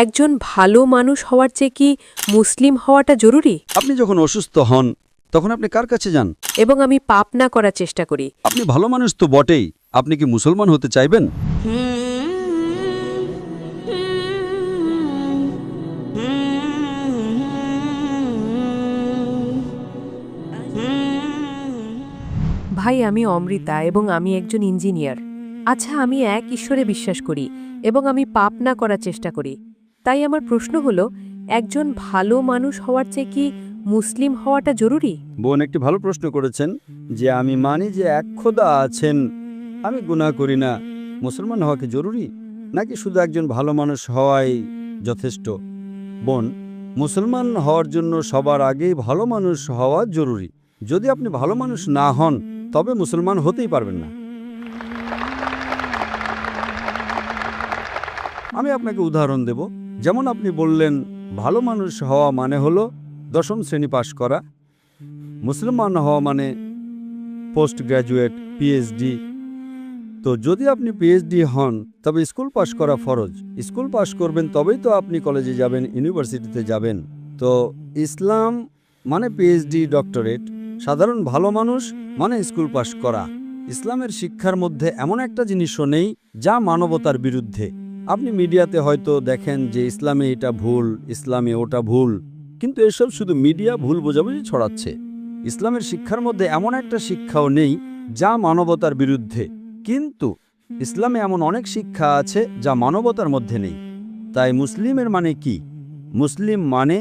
একজন ভালো মানুষ হওয়ার চেয়ে কি মুসলিম হওয়াটা জরুরি? আপনি যখন অসুস্থ হন তখন আপনি কার কাছে যান? এবং আমি পাপ না করার চেষ্টা করি। আপনি ভালো মানুষ তো বটেই, আপনি কি মুসলমান হতে চাইবেন? ভাই, আমি অমৃতা এবং আমি একজন ইঞ্জিনিয়ার। আচ্ছা, আমি এক ঈশ্বরে বিশ্বাস করি এবং আমি পাপ না করার চেষ্টা করি। তাই আমার প্রশ্ন হলো, একজন ভালো মানুষ হওয়ার চেয়ে কি মুসলিম হওয়াটা জরুরি? বোন একটি ভালো প্রশ্ন করেছেন যে আমি মানি যে এক খোদা আছেন, আমি গুনাহ করি না, মুসলমান হওয়া কি জরুরি নাকি শুধু একজন ভালো মানুষ হওয়াই যথেষ্ট? বোন, মুসলমান হওয়ার জন্য সবার আগেই ভালো মানুষ হওয়া জরুরি। যদি আপনি ভালো মানুষ না হন তবে মুসলমান হতেই পারবেন না। আমি আপনাকে উদাহরণ দেব। যেমন আপনি বললেন ভালো মানুষ হওয়া মানে হলো 10ম শ্রেণী পাশ করা, মুসলমান হওয়া মানে পোস্ট গ্র্যাজুয়েট, পিএইচডি। তো যদি আপনি পিএইচডি হন তবে স্কুল পাশ করা ফরজ। স্কুল পাশ করবেন তবেই তো আপনি কলেজে যাবেন, ইউনিভার্সিটিতে যাবেন। তো ইসলাম মানে পিএইচডি, ডক্টরেট। সাধারণ ভালো মানুষ মানে স্কুল পাশ করা। ইসলামের শিক্ষার মধ্যে এমন একটা জিনিসও নেই যা মানবতার বিরুদ্ধে। আপনি মিডিয়াতে হয়তো দেখেন যে ইসলামে এটা ভুল, ইসলামে ওটা ভুল, কিন্তু এসব শুধু মিডিয়া ভুল বোঝাবুঝি ছড়াচ্ছে। ইসলামের শিক্ষার মধ্যে এমন একটা শিক্ষাও নেই যা মানবতার বিরুদ্ধে, কিন্তু ইসলামে এমন অনেক শিক্ষা আছে যা মানবতার মধ্যে নেই। তাই মুসলিমের মানে কি? মুসলিম মানে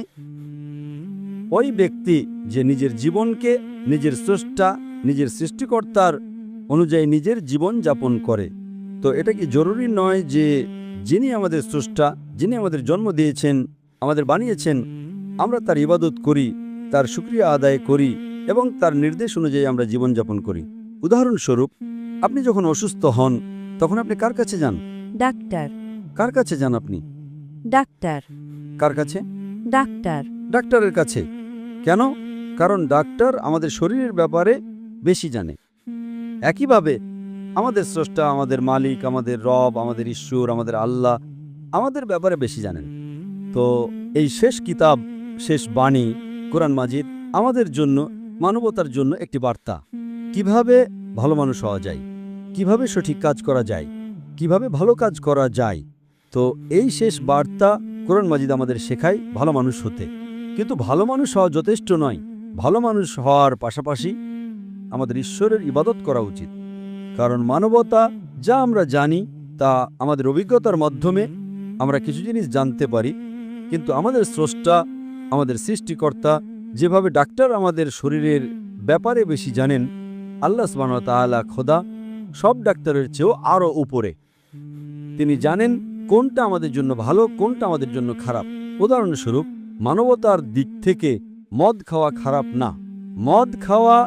ওই ব্যক্তি যে নিজের জীবনকে নিজের স্রষ্টা, নিজের সৃষ্টিকর্তার অনুযায়ী নিজের জীবন যাপন করে। তো এটা কি জরুরি নয় যে যিনি আমাদের স্রষ্টা, যিনি আমাদের জন্ম দিয়েছেন, আমাদের বানিয়েছেন, আমরা তার ইবাদত করি, তার শুকরিয়া আদায় করি এবং তার নির্দেশ অনুযায়ী আমরা জীবনযাপন করি? উদাহরণস্বরূপ, আপনি যখন অসুস্থ হন তখন আপনি কার কাছে যান? ডাক্তার। কার কাছে যান আপনি? ডাক্তার। কার কাছে? ডাক্তার। ডাক্তারের কাছে। কেন? কারণ ডাক্তার আমাদের শরীরের ব্যাপারে বেশি জানে। একইভাবে আমাদের স্রষ্টা, আমাদের মালিক, আমাদের রব, আমাদের ঈশ্বর, আমাদের আল্লাহ আমাদের ব্যাপারে বেশি জানেন। তো এই শেষ কিতাব, শেষ বাণী কোরআন মাজিদ আমাদের জন্য, মানবতার জন্য একটি বার্তা। কিভাবে ভালো মানুষ হওয়া যায়, কিভাবে সঠিক কাজ করা যায়, কিভাবে ভালো কাজ করা যায়। তো এই শেষ বার্তা কোরআন মাজিদ আমাদের শেখায় ভালো মানুষ হতে। কিন্তু ভালো মানুষ হওয়া যথেষ্ট নয়। ভালো মানুষ হওয়ার পাশাপাশি আমাদের ঈশ্বরের ইবাদত করা উচিত। কারণ মানবতা যা আমরা জানি তা আমাদের অভিজ্ঞতার মাধ্যমে আমরা কিছু জিনিস জানতে পারি, কিন্তু আমাদের স্রষ্টা, আমাদের সৃষ্টিকর্তা যেভাবে ডাক্তার আমাদের শরীরের ব্যাপারে বেশি জানেন, আল্লাহ সুবহানাহু ওয়া তাআলা খোদা সব ডাক্তারের চেয়েও আরও উপরে। তিনি জানেন কোনটা আমাদের জন্য ভালো, কোনটা আমাদের জন্য খারাপ। উদাহরণস্বরূপ, মানবতার দিক থেকে মদ খাওয়া খারাপ না। মদ খাওয়া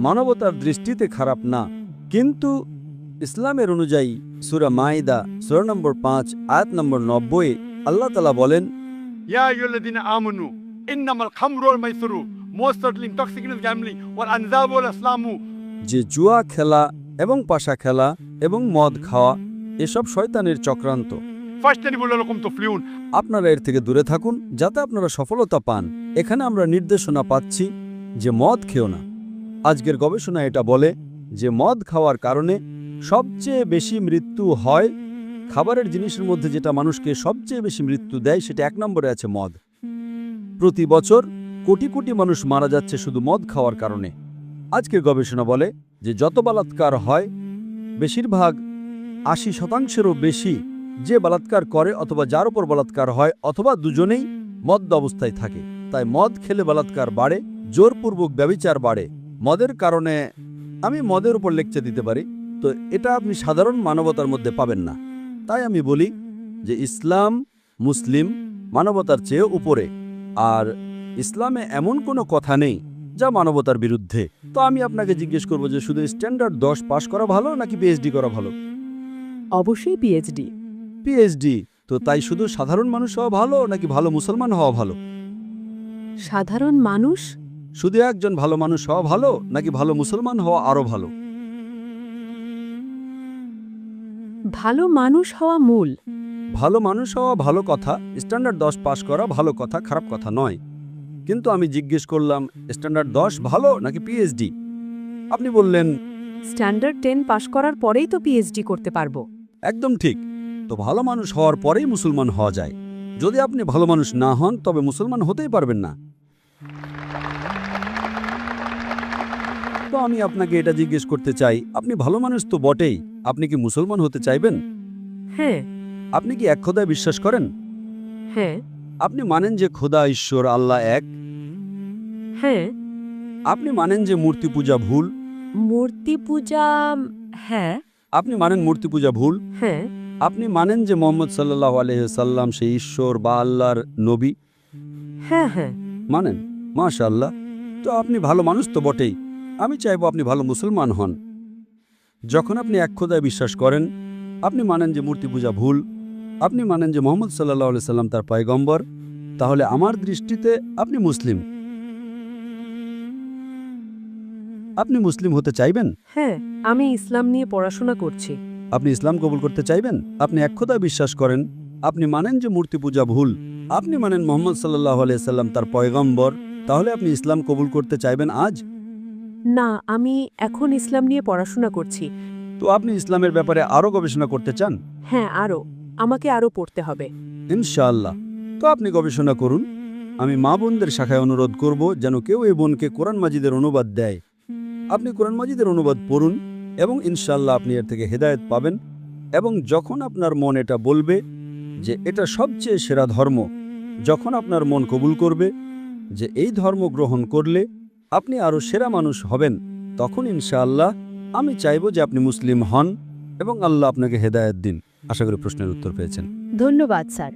মানবতার দৃষ্টিতে খারাপ না, কিন্তু ইসলামের অনুযায়ী সূরা মাইদা সূরা নম্বর 5 আয়াত নম্বর 90 আল্লাহ তাআলা বলেন, ইয়া আইয়ুহাল্লাযীনা আমানু ইন্নামাল খামরু ওয়াল মাইসিরু মোস্টারলি ইনটক্সিকেন্ট গ্যামলিং ওয়াল আনযাবু ওয়াল আসলামু, যে জুয়া খেলা এবং পাশা খেলা এবং মদ খাওয়া এসব শয়তানের চক্রান্ত। ফাজতানিবু লাকুম তুফলিহুন। আপনারা এর থেকে দূরে থাকুন যাতে আপনারা সফলতা পান। এখানে আমরা নির্দেশনা পাচ্ছি যে মদ খেও না। আজকের গবেষণা এটা বলে যে মদ খাওয়ার কারণে সবচেয়ে বেশি মৃত্যু হয়। খাবারের জিনিসের মধ্যে যেটা মানুষকে সবচেয়ে বেশি মৃত্যু দেয় সেটা 1 নম্বরে আছে মদ। প্রতি বছর কোটি কোটি মানুষ মারা যাচ্ছে শুধু মদ খাওয়ার কারণে। আজকের গবেষণা বলে যে যত বলাৎকার হয় বেশিরভাগ 80%-এরও বেশি যে বলাৎকার করে অথবা যার উপর বলাৎকার হয় অথবা দুজনেই মদ্য অবস্থায় থাকে। তাই মদ খেলে বলাৎকার বাড়ে, জোরপূর্বক ব্যভিচার বাড়ে। মদের কারণে আমি মদের উপর লেকচার দিতে পারি, তো এটা আপনি সাধারণ মানবতার মধ্যে পাবেন না। তাই আমি বলি যে ইসলাম, মুসলিম মানবতার চেয়ে উপরে, আর ইসলামে এমন কোনো কথা নেই যা মানবতার বিরুদ্ধে। তো আমি আপনাকে জিজ্ঞেস করব যে শুধু স্ট্যান্ডার্ড 10 পাস করা ভালো নাকি পিএইচডি করা ভালো? অবশ্যই পিএইচডি। পিএইচডি। তো তাই শুধু সাধারণ মানুষ হওয়া ভালো নাকি ভালো মুসলমান হওয়া ভালো? সাধারণ মানুষ। শুধু একজন ভালো মানুষ হওয়া ভালো নাকি ভালো মুসলমান হওয়া আরো ভালো? ভালো মানুষ হওয়া মূল, ভালো মানুষ হওয়া ভালো কথা, স্ট্যান্ডার্ড 10 পাশ করা ভালো কথা, খারাপ কথা নয়। কিন্তু আমি জিজ্ঞেস করলাম স্ট্যান্ডার্ড 10 ভালো নাকি পিএইচডি? আপনি বললেন স্ট্যান্ডার্ড 10 পাশ করার পরেই তো পিএইচডি করতে পারবো। একদম ঠিক। তো ভালো মানুষ হওয়ার পরেই মুসলমান হওয়া যায়। যদি আপনি ভালো মানুষ না হন তবে মুসলমান হতেই পারবেন না। তো আমি আপনাকে এটা জিজ্ঞেস করতে চাই, আপনি ভালো মানুষ তো বটেই, আপনি কি মুসলমান হতে চাইবেন? হ্যাঁ। আপনি কি এক খোদায় বিশ্বাস করেন? হ্যাঁ। আপনি মানেন যে খোদা ঈশ্বর আল্লাহ এক? হ্যাঁ। আপনি মানেন যে মূর্তি পূজা ভুল? মূর্তি পূজা, হ্যাঁ। আপনি মানেন মূর্তি পূজা ভুল? হ্যাঁ। আপনি মানেন যে মোহাম্মদ সাল্লাল্লাহু আলাইহি সাল্লাম সেই ঈশ্বর বা আল্লাহর নবী? হ্যাঁ। হ্যাঁ। মানেন? মাশাআল্লাহ। তো আপনি ভালো মানুষ তো বটেই। আমি চাইবো আপনি ভালো মুসলমান হন। যখন আপনি এক খোদায় বিশ্বাস করেন, আপনি মানেন যে মূর্তি পূজা ভুল, আপনি মানেন যে মোহাম্মদ সাল্লাল্লাহু আলাইহি সাল্লাম তার পয়গম্বর, তাহলে আমার দৃষ্টিতে আপনি মুসলিম। আপনি মুসলিম হতে চাইবেন? হ্যাঁ, আমি ইসলাম নিয়ে পড়াশোনা করছি। আপনি ইসলাম কবুল করতে চাইবেন? আপনি এক খোদায় বিশ্বাস করেন, আপনি মানেন যে মূর্তি পূজা ভুল, আপনি মানেন মোহাম্মদ সাল্লাল্লাহু আলাইহি সাল্লাম তার পয়গম্বর, তাহলে আপনি ইসলাম কবুল করতে চাইবেন আজ? না, আমি এখন ইসলাম নিয়ে পড়াশোনা করছি। তো আপনি ইসলামের ব্যাপারে আরও গবেষণা করতে চান? হ্যাঁ, আমাকে আরও পড়তে হবে। ইনশাআল্লাহ। তো আপনি গবেষণা করুন। আমি মা বোনদের শাখায় অনুরোধ করব যেন কেউ এই বোনকে কোরআন মাজিদের অনুবাদ দেয়। আপনি কোরআন মাজিদের অনুবাদ পড়ুন এবং ইনশাআল্লাহ আপনি এর থেকে হেদায়েত পাবেন। এবং যখন আপনার মন এটা বলবে যে এটা সবচেয়ে সেরা ধর্ম, যখন আপনার মন কবুল করবে যে এই ধর্ম গ্রহণ করলে আপনি আরও সেরা মানুষ হবেন, তখন ইনশাআল্লাহ আমি চাইব যে আপনি মুসলিম হন এবং আল্লাহ আপনাকে হেদায়েত দিন। আশা করি প্রশ্নের উত্তর পেয়েছেন। ধন্যবাদ স্যার।